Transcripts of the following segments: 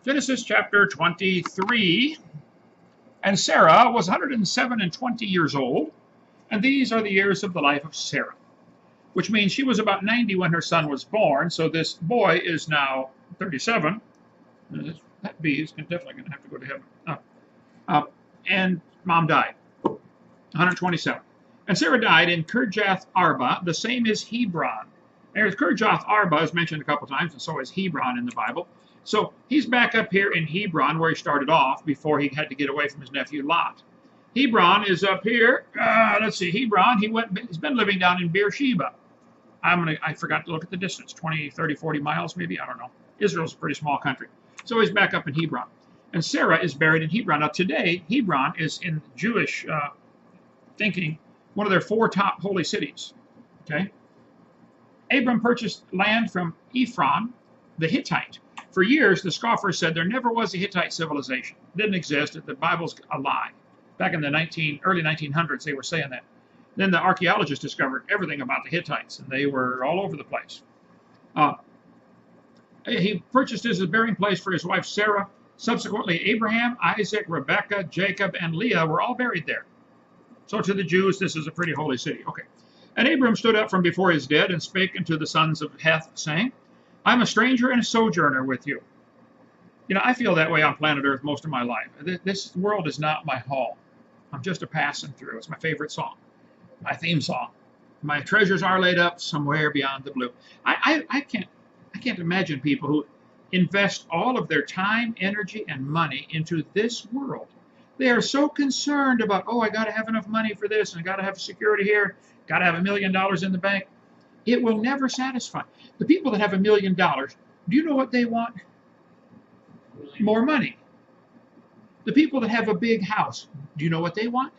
Genesis chapter 23. And Sarah was 107 and 20 years old, and these are the years of the life of Sarah, which means she was about 90 when her son was born, so this boy is now 37. That bee is definitely going to have to go to heaven. And mom died, 127. And Sarah died in Kirjath Arba, the same as Hebron. There's Kirjath Arba is mentioned a couple times, and so is Hebron in the Bible. So he's back up here in Hebron, where he started off before he had to get away from his nephew Lot. Hebron is up here. Let's see, Hebron, he's been living down in Beersheba. I forgot to look at the distance, 20, 30, 40 miles maybe, I don't know. Israel's a pretty small country. So he's back up in Hebron. And Sarah is buried in Hebron. Now today, Hebron is in Jewish thinking one of their 4 top holy cities. Okay. Abram purchased land from Ephron, the Hittite. For years, the scoffers said there never was a Hittite civilization. It didn't exist. The Bible's a lie. Back in the early 1900s, they were saying that. Then the archaeologists discovered everything about the Hittites, and they were all over the place. He purchased it as a burying place for his wife Sarah. Subsequently, Abraham, Isaac, Rebekah, Jacob, and Leah were all buried there. So to the Jews, this is a pretty holy city. Okay. And Abram stood up from before his dead and spake unto the sons of Heth, saying, I'm a stranger and a sojourner with you. You know, I feel that way on planet Earth most of my life. This world is not my home. I'm just a passing through. It's my favorite song, my theme song. My treasures are laid up somewhere beyond the blue. I can't imagine people who invest all of their time, energy, and money into this world. They are so concerned about, oh, I got to have enough money for this, and I got to have security here, got to have $1 million in the bank. It will never satisfy. The people that have $1 million, do you know what they want? More money. The people that have a big house, do you know what they want?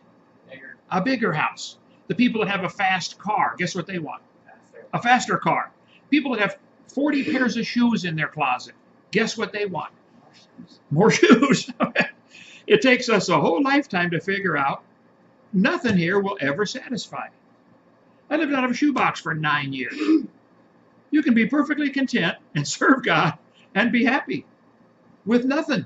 Bigger. A bigger house. The people that have a fast car, guess what they want? A faster car. People that have 40 pairs of shoes in their closet, guess what they want? More shoes. It takes us a whole lifetime to figure out nothing here will ever satisfy. I lived out of a shoebox for 9 years. You can be perfectly content and serve God and be happy with nothing.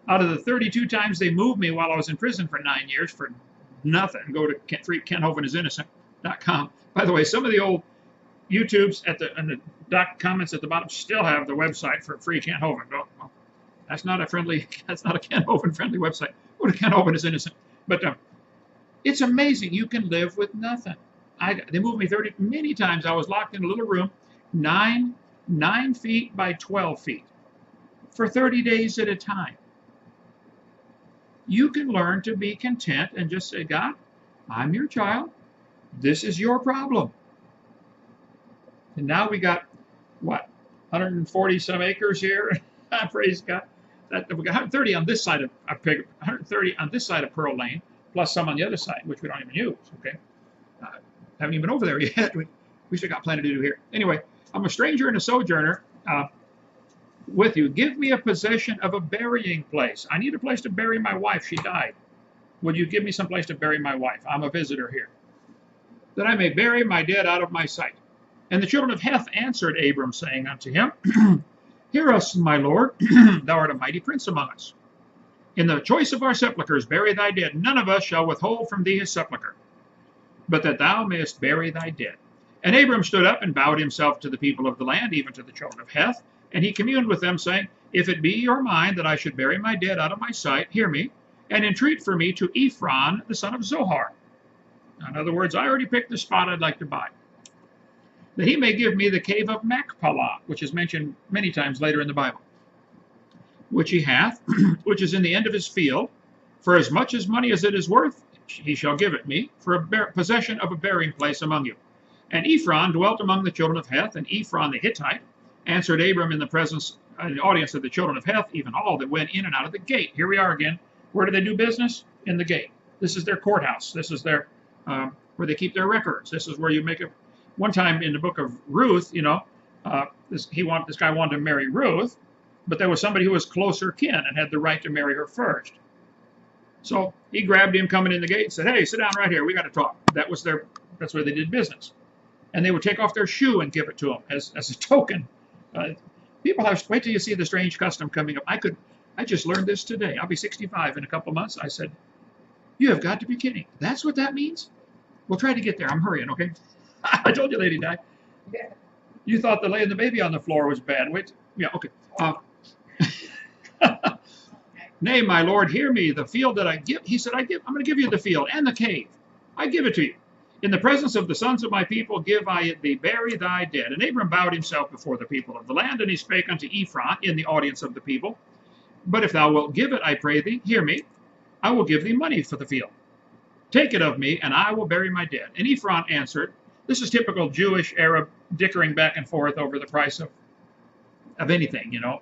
Out of the 32 times they moved me while I was in prison for 9 years for nothing, go to KentHovind.com. By the way, some of the old YouTubes and the comments at the bottom still have the website for free Kent Hovind. Well, that's not a Kent Hovind friendly website. Go to Kent Hovind is innocent. But it's amazing you can live with nothing. They moved me many times. I was locked in a little room, 9 feet by 12 feet for 30 days at a time. You can learn to be content and just say, God, I'm your child. This is your problem. And now we got, what, 140 some acres here? Praise God. We got 130 on this side of 130 on this side of Pearl Lane, plus some on the other side, which we don't even use. Okay, haven't even been over there yet. We still got plenty to do here. Anyway, I'm a stranger and a sojourner with you. Give me a possession of a burying place. I need a place to bury my wife. She died. Would you give me some place to bury my wife? I'm a visitor here, that I may bury my dead out of my sight. And the children of Heth answered Abram, saying unto him, Hear us, my Lord, thou art a mighty prince among us. In the choice of our sepulchres bury thy dead. None of us shall withhold from thee his sepulchre, but that thou mayest bury thy dead. And Abram stood up and bowed himself to the people of the land, even to the children of Heth. And he communed with them, saying, If it be your mind that I should bury my dead out of my sight, hear me, and entreat for me to Ephron, the son of Zohar. In other words, I already picked the spot I'd like to buy, that he may give me the cave of Machpelah, which is mentioned many times later in the Bible, which he hath, which is in the end of his field. For as much as money as it is worth, he shall give it me, for a possession of a burying place among you. And Ephron dwelt among the children of Heth, and Ephron the Hittite answered Abram in the presence, in the audience of the children of Heth, even all that went in and out of the gate. Here we are again. Where do they do business? In the gate. This is their courthouse. This is their where they keep their records. This is where you make a. One time in the book of Ruth, you know, this guy wanted to marry Ruth, but there was somebody who was closer kin and had the right to marry her first. So he grabbed him coming in the gate and said, "Hey, sit down right here. We got to talk." That's where they did business. And they would take off their shoe and give it to him as a token. People have, wait till you see the strange custom coming up. I just learned this today. I'll be 65 in a couple months. I said, you have got to be kidding. That's what that means? We'll try to get there. I'm hurrying, okay? I told you, Lady Di. Yeah. You thought the laying the baby on the floor was bad. Wait. Yeah, okay. Nay, my Lord, hear me. The field that I give, he said, I'm going to give you the field and the cave. I give it to you. In the presence of the sons of my people give I it thee, bury thy dead. And Abram bowed himself before the people of the land, and he spake unto Ephron in the audience of the people. But if thou wilt give it, I pray thee, hear me, I will give thee money for the field. Take it of me, and I will bury my dead. And Ephron answered, this is typical Jewish Arab dickering back and forth over the price of anything, you know.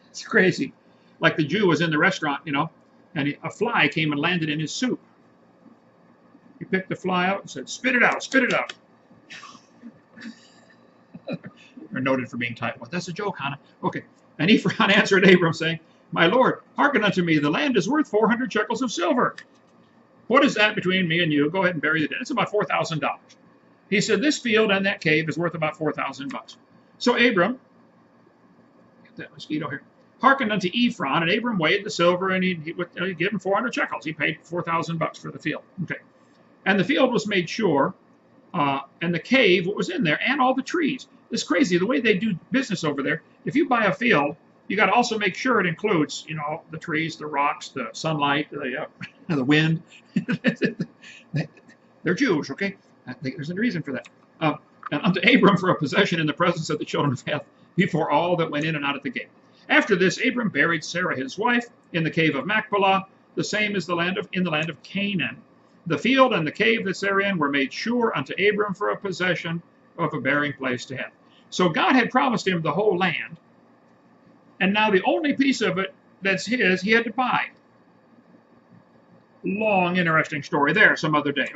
It's crazy. Like the Jew was in the restaurant, you know, and a fly came and landed in his soup. He picked the fly out and said, spit it out, spit it out. They're noted for being tight. Well, that's a joke, Hannah. Okay. And Ephron answered Abram, saying, my Lord, hearken unto me, the land is worth 400 shekels of silver. What is that between me and you? Go ahead and bury the dead. It's about $4,000. He said, this field and that cave is worth about 4,000 bucks. So Abram, get that mosquito here, hearkened unto Ephron, and Abram weighed the silver, and he gave him 400 shekels. He paid 4,000 bucks for the field. Okay. And the field was made sure, and the cave, what was in there, and all the trees. It's crazy, the way they do business over there. If you buy a field, you got to also make sure it includes, you know, the trees, the rocks, the sunlight, the wind. They're Jewish, okay? There's a reason for that. And unto Abram for a possession in the presence of the children of Heth, before all that went in and out at the gate. After this, Abram buried Sarah his wife in the cave of Machpelah, the same as in the land of Canaan. The field and the cave that's therein were made sure unto Abram for a possession of a burying place to Heth. So God had promised him the whole land, and now the only piece of it that's his, he had to buy. Long, interesting story there some other day.